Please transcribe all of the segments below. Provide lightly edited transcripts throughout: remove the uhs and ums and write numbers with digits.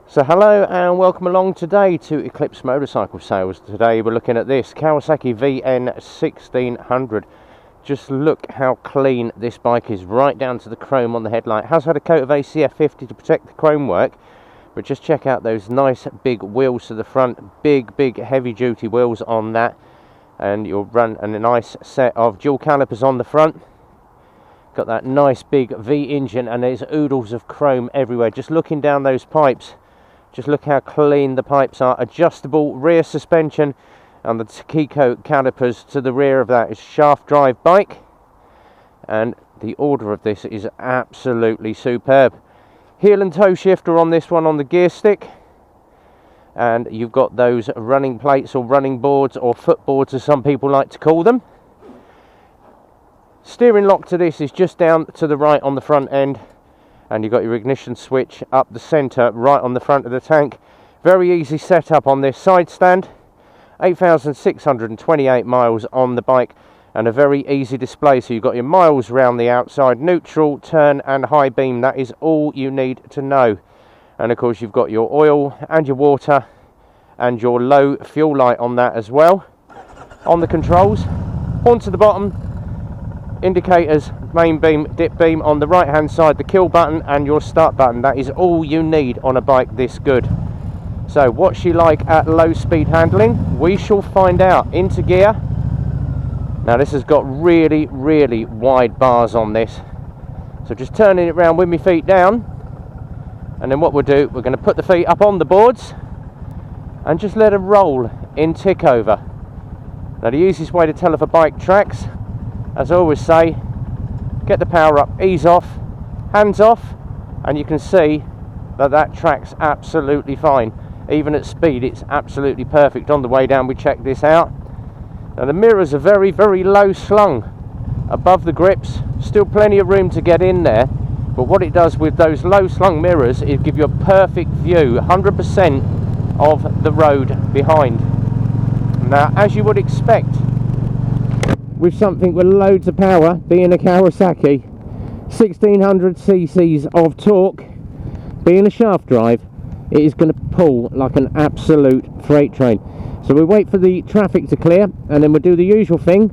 So hello and welcome along today to Eclipse motorcycle sales. Today we're looking at this Kawasaki VN1600. Just look how clean this bike is, right down to the chrome on the headlight. Has had a coat of ACF 50 to protect the chrome work, but just check out those nice big wheels to the front, big heavy duty wheels on that, and you'll run a nice set of dual calipers on the front. Got that nice big V engine and there's oodles of chrome everywhere. Just looking down those pipes, just look how clean the pipes are. Adjustable rear suspension and the Kiko calipers to the rear of that is shaft drive bike, and the order of this is absolutely superb. Heel and toe shifter on this one on the gear stick, and you've got those running plates or running boards or footboards as some people like to call them. Steering lock to this is just down to the right on the front end, and you've got your ignition switch up the centre right on the front of the tank. Very easy setup on this side stand. 8,628 miles on the bike and a very easy display. So you've got your miles around the outside, neutral, turn and high beam. That is all you need to know. And of course you've got your oil and your water and your low fuel light on that as well. On the controls, horn to the bottom, indicators, main beam, dip beam on the right hand side, the kill button and your start button. That is all you need on a bike this good. So what's she like at low speed handling? We shall find out. Into gear. Now this has got really wide bars on this, so just turning it around with my feet down, and then what we'll do, we're going to put the feet up on the boards and just let her roll in tick over. Now the easiest way to tell if a bike tracks, as I always say, get the power up, ease off, hands off, and you can see that that tracks absolutely fine. Even at speed it's absolutely perfect. On the way down we checked this out. Now the mirrors are very low slung above the grips, still plenty of room to get in there, but what it does with those low slung mirrors is give you a perfect view, 100% of the road behind. Now as you would expect with something with loads of power, being a Kawasaki, 1600 cc's of torque, being a shaft drive, it is going to pull like an absolute freight train. So we wait for the traffic to clear and then we'll do the usual thing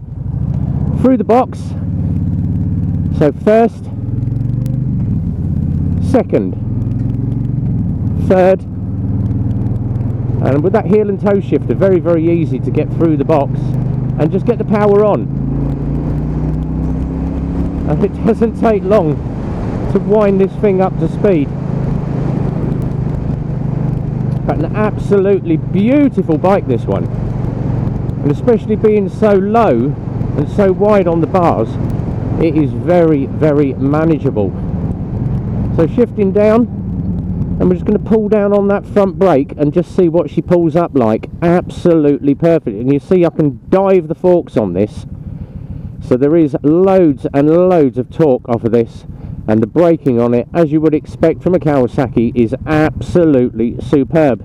through the box. So first, second, third, and with that heel and toe shifter, very easy to get through the box and just get the power on. And it doesn't take long to wind this thing up to speed. But an absolutely beautiful bike, this one, and especially being so low and so wide on the bars, it is very manageable. So shifting down, and we're just going to pull down on that front brake and just see what she pulls up like. Absolutely perfect. And you see I can dive the forks on this, so there is loads and loads of torque off of this, and the braking on it, as you would expect from a Kawasaki, is absolutely superb.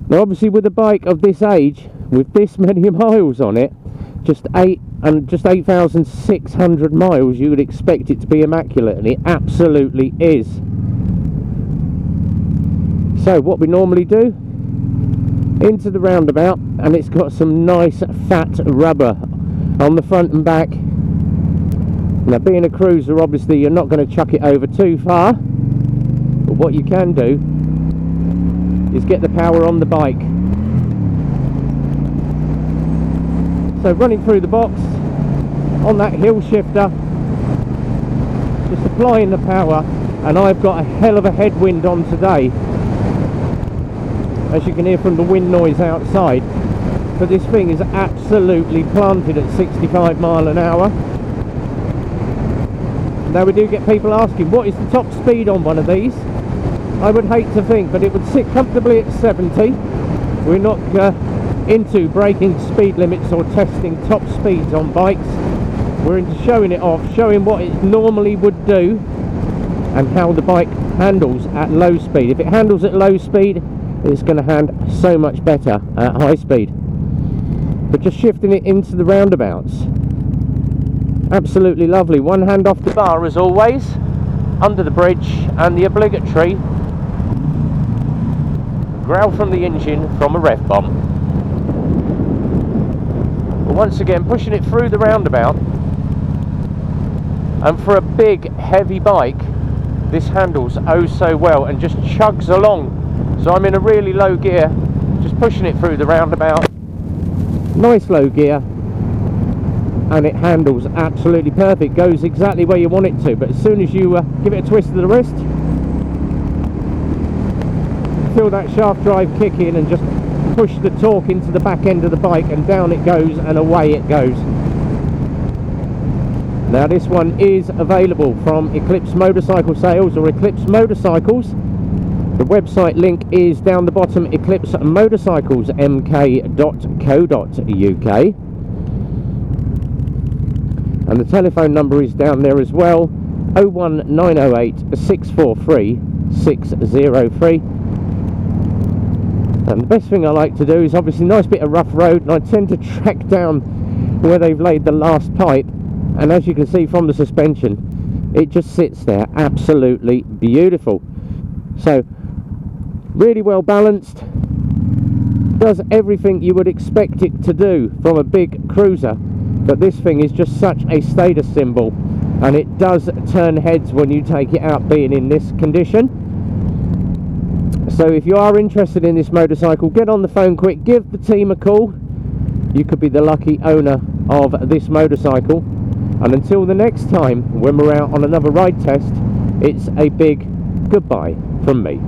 Now obviously with a bike of this age, with this many miles on it, just 8,600 miles, you would expect it to be immaculate, and it absolutely is. So what we normally do, into the roundabout, and it's got some nice fat rubber on the front and back. Now being a cruiser, obviously you're not going to chuck it over too far, but what you can do is get the power on the bike. So running through the box on that hill shifter, just applying the power, and I've got a hell of a headwind on today, as you can hear from the wind noise outside, but this thing is absolutely planted at 65 miles an hour. Now we do get people asking, what is the top speed on one of these? I would hate to think, but it would sit comfortably at 70. We're not into breaking speed limits or testing top speeds on bikes. We're into showing it off, showing what it normally would do and how the bike handles at low speed. If it handles at low speed, it's going to hand so much better at high speed. But just shifting it into the roundabouts, absolutely lovely. One hand off the bar as always, under the bridge, and the obligatory growl from the engine from a rev bomb. But once again, pushing it through the roundabout, and for a big heavy bike, this handles oh so well and just chugs along. So I'm in a really low gear, just pushing it through the roundabout. Nice low gear, and it handles absolutely perfect, goes exactly where you want it to. But as soon as you give it a twist of the wrist, feel that shaft drive kick in and just push the torque into the back end of the bike, and down it goes and away it goes. Now this one is available from Eclipse Motorcycle Sales or Eclipse Motorcycles. The website link is down the bottom, eclipsemotorcyclesmk.co.uk, and the telephone number is down there as well, 01908 643 603. And the best thing I like to do is obviously nice bit of rough road, and I tend to track down where they've laid the last pipe, and as you can see from the suspension, it just sits there absolutely beautiful. So really well balanced, does everything you would expect it to do from a big cruiser, but this thing is just such a status symbol, and it does turn heads when you take it out being in this condition. So if you are interested in this motorcycle, get on the phone quick, give the team a call. You could be the lucky owner of this motorcycle. And until the next time when we're out on another ride test, it's a big goodbye from me.